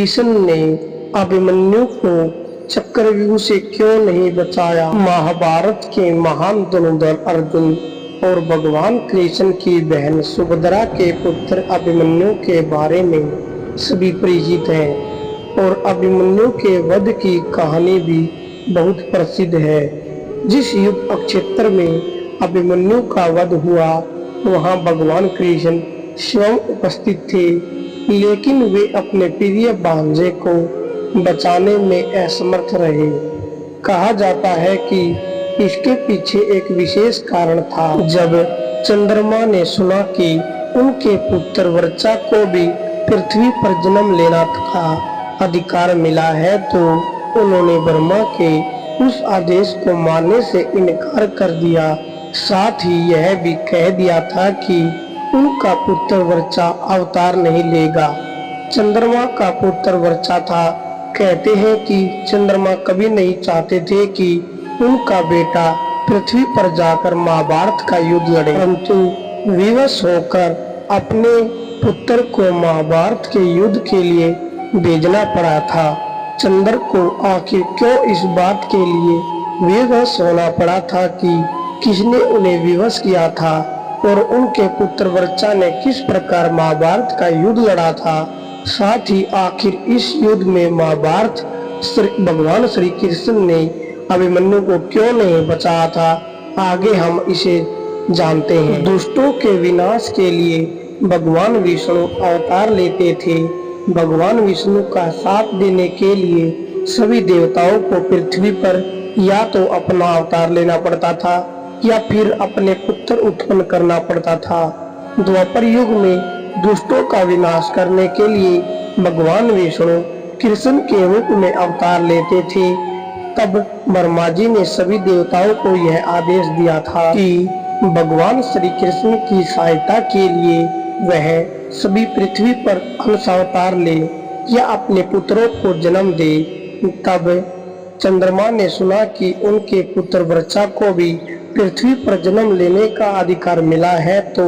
कृष्ण ने अभिमन्यु को चक्रव्यूह से क्यों नहीं बचाया। महाभारत के महान धनुर्धर अर्जुन और भगवान कृष्ण की बहन सुभद्रा के पुत्र अभिमन्यु के बारे में सभी परिचित हैं और अभिमन्यु के वध की कहानी भी बहुत प्रसिद्ध है। जिस युद्ध क्षेत्र में अभिमन्यु का वध हुआ वहां भगवान कृष्ण स्वयं उपस्थित थे, लेकिन वे अपने प्रिय भांजे को बचाने में असमर्थ रहे। कहा जाता है कि इसके पीछे एक विशेष कारण था। जब चंद्रमा ने सुना कि उनके पुत्र वर्चा को भी पृथ्वी पर जन्म लेना का अधिकार मिला है, तो उन्होंने ब्रह्मा के उस आदेश को मानने से इनकार कर दिया। साथ ही यह भी कह दिया था कि उनका पुत्र वर्चा अवतार नहीं लेगा। चंद्रमा का पुत्र वर्चा था। कहते हैं कि चंद्रमा कभी नहीं चाहते थे कि उनका बेटा पृथ्वी पर जाकर महाभारत का युद्ध लड़े, परंतु विवश होकर अपने पुत्र को महाभारत के युद्ध के लिए भेजना पड़ा था। चंद्र को आखिर क्यों इस बात के लिए विवश होना पड़ा था कि किसने उन्हें विवश किया था और उनके पुत्र वर्चा ने किस प्रकार महाभारत का युद्ध लड़ा था। साथ ही आखिर इस युद्ध में महाभारत भगवान श्री कृष्ण ने अभिमन्यु को क्यों नहीं बचाया था, आगे हम इसे जानते हैं। दुष्टों के विनाश के लिए भगवान विष्णु अवतार लेते थे। भगवान विष्णु का साथ देने के लिए सभी देवताओं को पृथ्वी पर या तो अपना अवतार लेना पड़ता था या फिर अपने पुत्र उत्पन्न करना पड़ता था। द्वापर युग में दुष्टों का विनाश करने के लिए भगवान विष्णु कृष्ण के रूप में अवतार लेते थे। तब ब्रह्मा जी ने सभी देवताओं को यह आदेश दिया था कि भगवान श्री कृष्ण की सहायता के लिए वह सभी पृथ्वी पर अंश अवतार ले या अपने पुत्रों को जन्म दे। तब चंद्रमा ने सुना कि उनके पुत्र वर्चा को भी पृथ्वी पर जन्म लेने का अधिकार मिला है, तो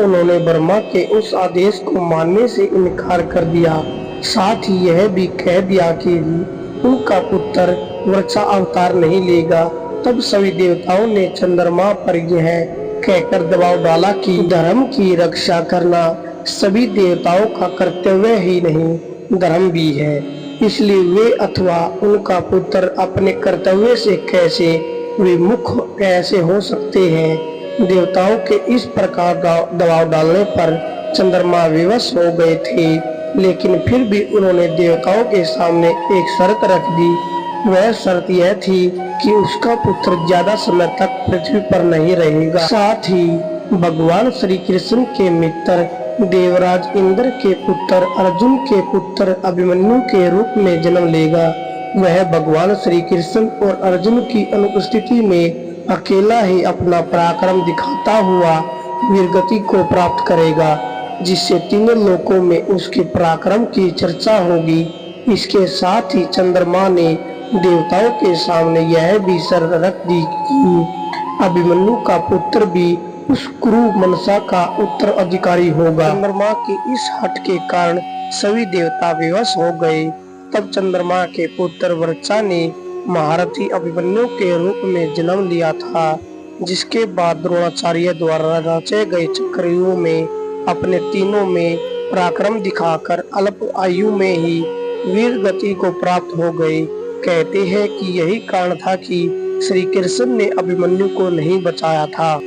उन्होंने ब्रह्मा के उस आदेश को मानने से इनकार कर दिया। साथ ही यह भी कह दिया कि उनका पुत्र वर्चा अवतार नहीं लेगा। तब सभी देवताओं ने चंद्रमा पर यह कहकर दबाव डाला कि धर्म की रक्षा करना सभी देवताओं का कर्तव्य ही नहीं, धर्म भी है। इसलिए वे अथवा उनका पुत्र अपने कर्तव्य से कैसे विमुख कैसे हो सकते हैं। देवताओं के इस प्रकार दबाव डालने पर चंद्रमा विवश हो गए थे, लेकिन फिर भी उन्होंने देवताओं के सामने एक शर्त रख दी। वह शर्त यह थी कि उसका पुत्र ज्यादा समय तक पृथ्वी पर नहीं रहेगा। साथ ही भगवान श्री कृष्ण के मित्र देवराज इंद्र के पुत्र अर्जुन के पुत्र अभिमन्यु के रूप में जन्म लेगा। वह भगवान श्री कृष्ण और अर्जुन की अनुपस्थिति में अकेला ही अपना पराक्रम दिखाता हुआ वीरगति को प्राप्त करेगा, जिससे तीनों लोकों में उसके पराक्रम की चर्चा होगी। इसके साथ ही चंद्रमा ने देवताओं के सामने यह भी शर्त रख दी कि अभिमन्यु का पुत्र भी उस कुरु मनसा का उत्तराधिकारी होगा। चंद्रमा की इस हट के कारण सभी देवता विवश हो गए। तब चंद्रमा के पुत्र वर्चा ने महारथी अभिमन्यु के रूप में जन्म लिया था, जिसके बाद द्रोणाचार्य द्वारा रचे गए चक्रव्यूह में अपने तीनों में पराक्रम दिखाकर अल्प आयु में ही वीर गति को प्राप्त हो गए। कहते हैं कि यही कारण था कि श्री कृष्ण ने अभिमन्यु को नहीं बचाया था।